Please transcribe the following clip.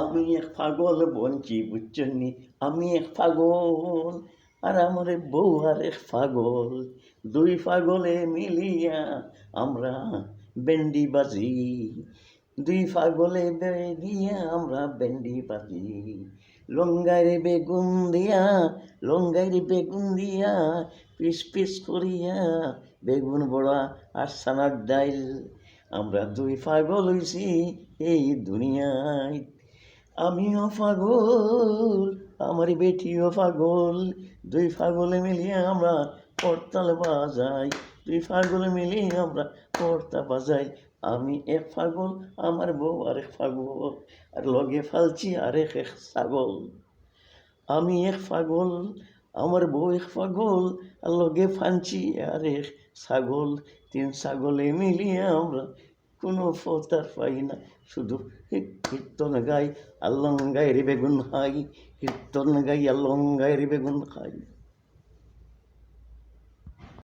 আমি এক পাগল বঞ্চি বুঝছনি, আমি এক পাগল আর আমার বউ আর এক পাগল, দুই পাগলে মিলিয়া আমরা বেন্ডি বাজি, দুই পাগলে দিয়া আমরা বেন্ডি বাজি। লঙ্গাইরে বেগুন দিয়া, লঙ্গাইরে বেগুন দিয়া, পিস পিস করিয়া বেগুন বড়া আর সানার ডাইল, আমরা দুই পাগল হইছি এই দুনিয়ায়। আমিও পাগল, আমার বেটিও পাগল, দুই পাগলে মিলিয়ে আমরা করতাল বাজাই, দুই পাগলে মিলিয়ে আমরা কর্তা বাজাই। আমি এক পাগল, আমার বউ আরেক পাগল, আর লগে ফালছি আরেক এক ছাগল। আমি এক পাগল, আমার বউ এক পাগল, আর লগে ফানছি আরেক ছাগল। তিন ছাগলে মিলিয়ে আমরা কোনো ফতার পাই না, শুধু কীর্তন গাই আর লঙ্গাইয়ের বেগুন খাই, কীর্তন গাই আর লঙ্গাইয়ের বেগুন খাই।